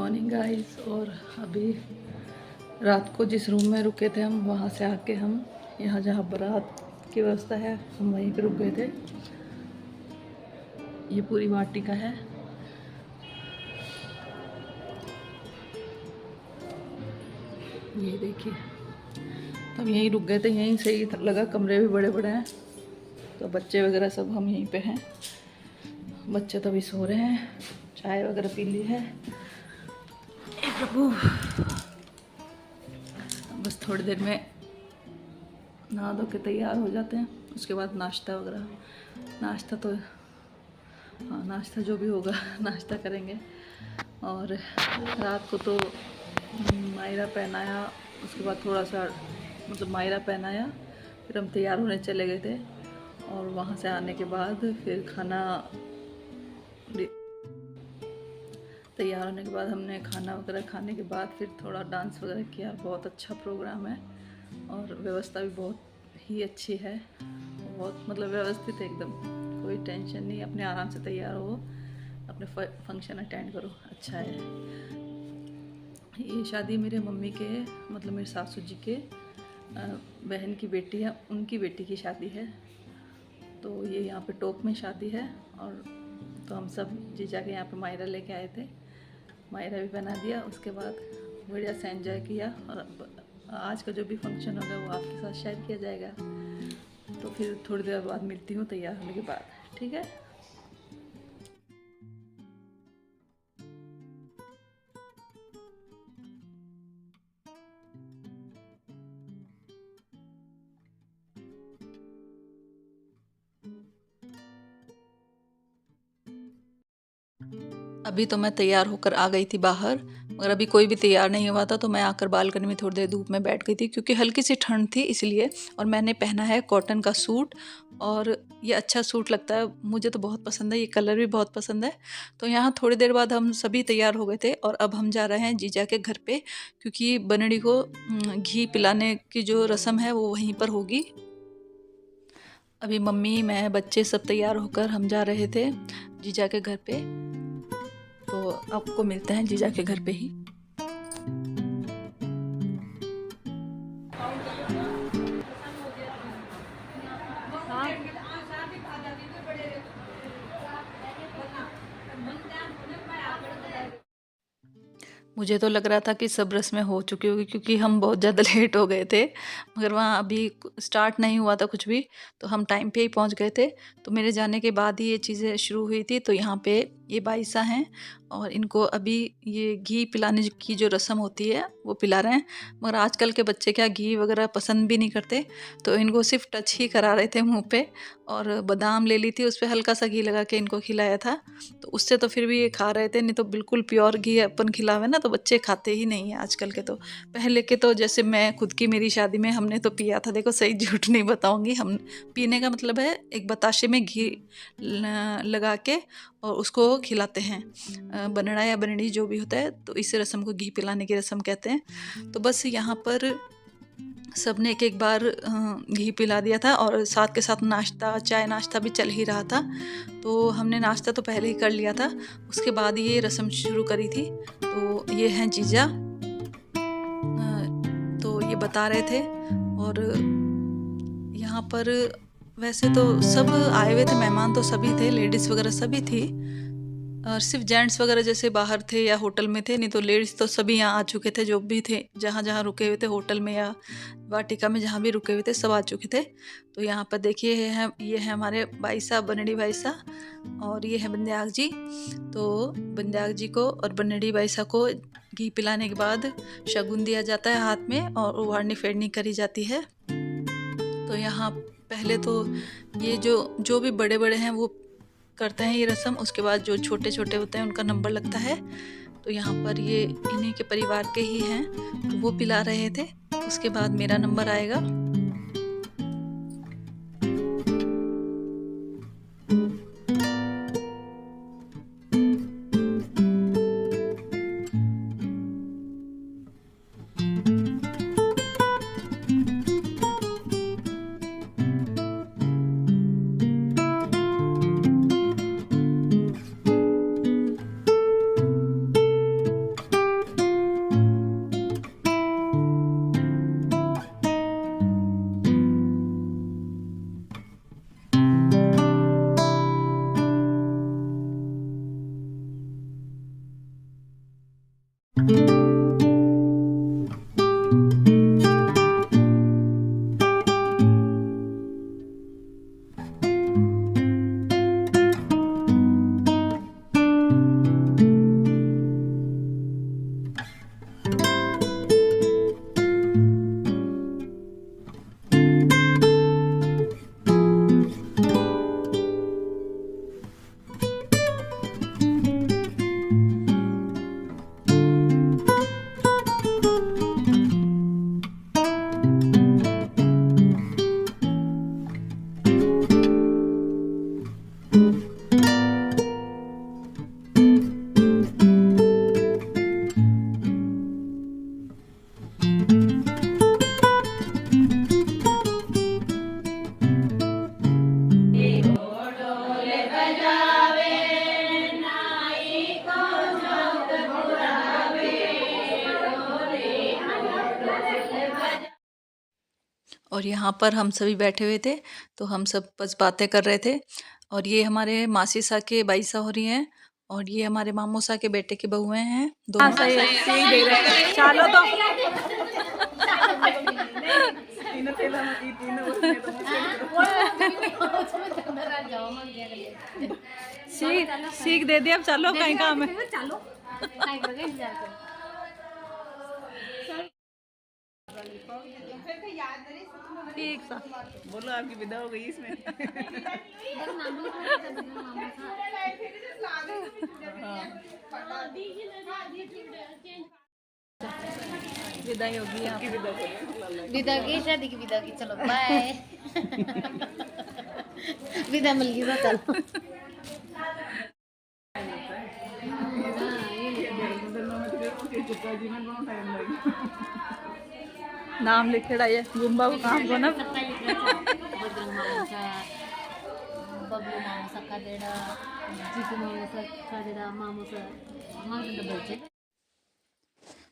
Morning guys. और अभी रात को जिस रूम में रुके थे हम, वहाँ से आके हम यहाँ जहाँ बारात की व्यवस्था है हम वहीं पे रुक गए थे। ये पूरी वाटिका है। ये देखिए, हम यहीं रुक गए थे, यहीं सही लगा। कमरे भी बड़े बड़े हैं, तो बच्चे वगैरह सब हम यहीं पे हैं। बच्चे तो अभी सो रहे हैं, चाय वगैरह पी ली है। प्रभु, बस थोड़ी देर में नहा धो के तैयार हो जाते हैं। उसके बाद नाश्ता वगैरह, नाश्ता तो हाँ, नाश्ता जो भी होगा नाश्ता करेंगे। और रात को तो मायरा पहनाया, उसके बाद थोड़ा सा मतलब मायरा पहनाया, फिर हम तैयार होने चले गए थे। और वहाँ से आने के बाद फिर खाना, तैयार होने के बाद हमने खाना वगैरह खाने के बाद फिर थोड़ा डांस वगैरह किया। बहुत अच्छा प्रोग्राम है और व्यवस्था भी बहुत ही अच्छी है। बहुत मतलब व्यवस्थित है एकदम, कोई टेंशन नहीं। अपने आराम से तैयार हो, अपने फंक्शन अटेंड करो, अच्छा है। ये शादी मेरे मम्मी के मतलब मेरे सासू जी के बहन की बेटी है, उनकी बेटी की शादी है। तो ये यहाँ पे टोप में शादी है। और तो हम सब जीजा के यहाँ पे मायरा लेके आए थे, मायरा भी बना दिया। उसके बाद बढ़िया से एंजॉय किया। और आज का जो भी फंक्शन होगा वो आपके साथ शेयर किया जाएगा। तो फिर थोड़ी देर बाद मिलती हूँ तैयार होने के बाद, ठीक है। अभी तो मैं तैयार होकर आ गई थी बाहर, मगर अभी कोई भी तैयार नहीं हुआ था। तो मैं आकर बालकनी में थोड़ी देर धूप में बैठ गई थी, क्योंकि हल्की सी ठंड थी इसलिए। और मैंने पहना है कॉटन का सूट, और ये अच्छा सूट लगता है मुझे, तो बहुत पसंद है, ये कलर भी बहुत पसंद है। तो यहाँ थोड़ी देर बाद हम सभी तैयार हो गए थे और अब हम जा रहे हैं जीजा के घर पे, क्योंकि बनड़ी को घी पिलाने की जो रस्म है वो वहीं पर होगी। अभी मम्मी, मैं, बच्चे सब तैयार होकर हम जा रहे थे जीजा के घर पे। तो आपको मिलते हैं जीजा के घर पे ही। मुझे तो लग रहा था कि सब रस्में हो चुकी होगी, क्योंकि हम बहुत ज़्यादा लेट हो गए थे। मगर वहाँ अभी स्टार्ट नहीं हुआ था कुछ भी, तो हम टाइम पे ही पहुँच गए थे। तो मेरे जाने के बाद ही ये चीज़ें शुरू हुई थी। तो यहाँ पे ये बाईसा हैं और इनको अभी ये घी पिलाने की जो रस्म होती है वो पिला रहे हैं। मगर आजकल के बच्चे क्या घी वगैरह पसंद भी नहीं करते, तो इनको सिर्फ टच ही करा रहे थे मुँह पे। और बादाम ले ली थी, उस पर हल्का सा घी लगा के इनको खिलाया था। तो उससे तो फिर भी ये खा रहे थे, नहीं तो बिल्कुल प्योर घी अपन खिलावे ना तो बच्चे खाते ही नहीं है आजकल के। तो पहले के तो जैसे मैं खुद की, मेरी शादी में हमने तो पिया था। देखो सही झूठ नहीं बताऊंगी, हम पीने का मतलब है एक बताशे में घी लगा के और उसको खिलाते हैं। बनड़ा या बनड़ी जो भी होता है, तो इस रस्म को घी पिलाने की रस्म कहते हैं। तो बस यहाँ पर सबने एक एक बार घी पिला दिया था, और साथ के साथ नाश्ता, चाय नाश्ता भी चल ही रहा था। तो हमने नाश्ता तो पहले ही कर लिया था, उसके बाद ये रस्म शुरू करी थी। तो ये हैं जीजा, तो ये बता रहे थे। और यहाँ पर वैसे तो सब आए हुए थे, मेहमान तो सभी थे, लेडीज़ वगैरह सभी थी। और सिर्फ जेंट्स वगैरह जैसे बाहर थे या होटल में थे, नहीं तो लेडीज़ तो सभी यहाँ आ चुके थे, जो भी थे जहाँ जहाँ रुके हुए थे, होटल में या वाटिका में जहाँ भी रुके हुए थे सब आ चुके थे। तो यहाँ पर देखिए ये है हमारे भाई साहब, बनड़ी भाई साहब, और ये है बंदयाग जी। तो बंदयाग जी को और बनड़ी भाई साहब को घी पिलाने के बाद शगुन दिया जाता है हाथ में, और उवाड़नी फेड़नी करी जाती है। तो यहाँ पहले तो ये जो भी बड़े बड़े हैं वो करते हैं ये रस्म, उसके बाद जो छोटे छोटे होते हैं उनका नंबर लगता है। तो यहाँ पर ये इन्हीं के परिवार के ही हैं, तो वो पिला रहे थे। उसके बाद मेरा नंबर आएगा। और यहाँ पर हम सभी बैठे हुए थे, तो हम सब बस बातें कर रहे थे। और ये हमारे मासी सा के बाई सा हो रही हैं, और ये हमारे मामू सा के बेटे की बहुएं हैं दोनों। सही दे रहे हैं। चलो तो सीख दे दिया। अब चलो कहीं काम है। ठीक सा बोलो, आपकी विदा हो गई इसमें। विदाई होगी आपकी। विदा की शादी की विदा की, चलो बाय। विदा मिल गई तो चलो। नाम लिखे डाइए गुम्बा को काम को ना। बबलू मामूसा का देड़ा, जीतू मामूसा का देड़ा, मामूसा बोलते।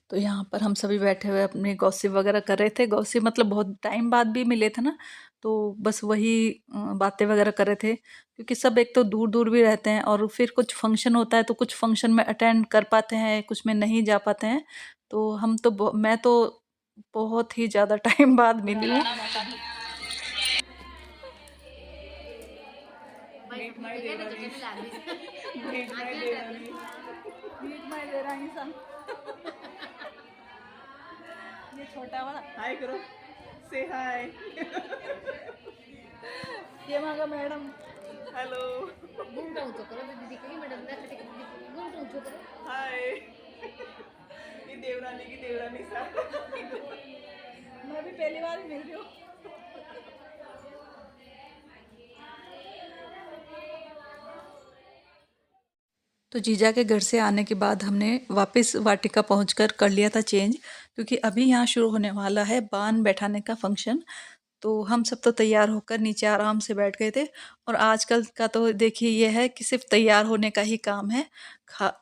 तो यहाँ पर हम सभी बैठे हुए अपनी गॉसिप वगैरह कर रहे थे। गॉसिप मतलब बहुत टाइम बाद भी मिले थे ना, तो बस वही बातें वगैरह कर रहे थे। क्योंकि सब एक तो दूर दूर भी रहते हैं, और फिर कुछ फंक्शन होता है तो कुछ फंक्शन में अटेंड कर पाते हैं, कुछ में नहीं जा पाते हैं। तो हम तो मैं तो बहुत ही ज़्यादा टाइम बाद मिली हूँ। ये छोटा वाला हाय करो, से हाय। ये मांगा मैडम। हेलो, घूमटा ऊंचो करो, दीदी कही मैडम ना खटे घूमटा ऊंचो करो। हाय। ये देवरानी की देवरानी सा। मैं भी पहली बार मिल रही हूँ। तो जीजा के घर से आने के बाद हमने वापस वाटिका पहुंचकर कर लिया था चेंज, क्योंकि अभी यहाँ शुरू होने वाला है बान बैठाने का फंक्शन। तो हम सब तो तैयार होकर नीचे आराम से बैठ गए थे। और आजकल का तो देखिए ये है कि सिर्फ तैयार होने का ही काम है।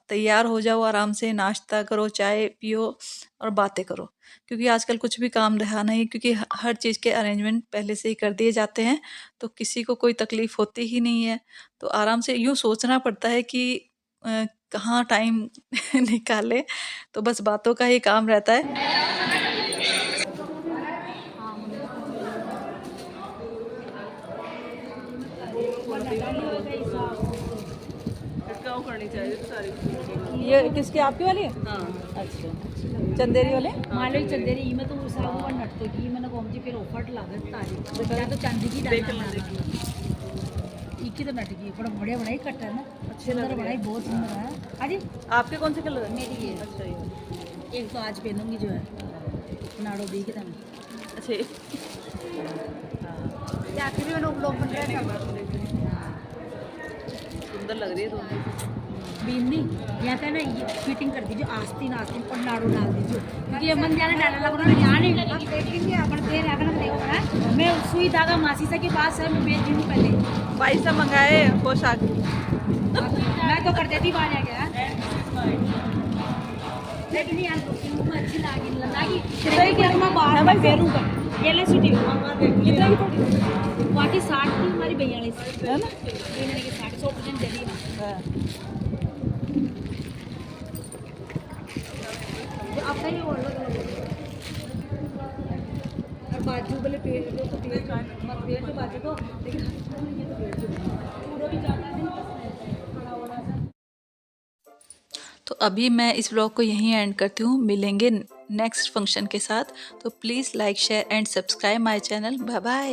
तैयार हो जाओ, आराम से नाश्ता करो, चाय पियो और बातें करो। क्योंकि आजकल कुछ भी काम रहा नहीं, क्योंकि हर चीज़ के अरेंजमेंट पहले से ही कर दिए जाते हैं, तो किसी को कोई तकलीफ़ होती ही नहीं है। तो आराम से यूँ सोचना पड़ता है कि कहाँ टाइम निकाले, तो बस बातों का ही काम रहता है। इसका वो करनी चाहिए सारी। ये किसकी, आपकी वाली है? हाँ, अच्छा, चंदेरी वाले। माले चंदेरी में तो उसा वो नटते की मैंने कौन जी फिर ऑफर लागत तारी या तो चांदी की डालना इक्की तो नट की बड़ा बढ़िया बनाई कट है ना, सुंदर बनाई, बहुत सुंदर है। अजी आपके कौन से कलर है? मेरी ये अच्छा, ये एक तो आज पहनूंगी जो है नाड़ो दी के दम। अच्छा, आखिरी में लोग बन रहे हैं सुंदर लग रही है दोनों। बीमनी यहाँ का ना ये फिटिंग कर दीजिए, आस्तीन आस्तीन पर नाड़ो डाल दीजिए, क्योंकि ये मन जाने डालने लगा ना, यहाँ नहीं लगा देखेंगे अपन देर आकर देखो ना। मैं सुई धागा मासी सा के पास है, मैं बेच दूँ पहले बाईस सा मंगाए पोशाक। मैं तो कर देती बाहर आ गया, लेकिन यार मुझे अच्छी लगी कितने की मैं बाहर में फेरूंगा। ये ले सिटी कितने की पड़ी बाकी 60 की हमारी 42 है ना, ये मैंने की 60 100% दे दी जो आपका ही और बाजू वाले पेड़ तो पेड़ के बाजू तो, लेकिन ये तो पेड़ के पूरा भी जाता है। तो अभी मैं इस ब्लॉग को यहीं एंड करती हूँ। मिलेंगे नेक्स्ट फंक्शन के साथ। तो please like share and subscribe my channel. Bye bye.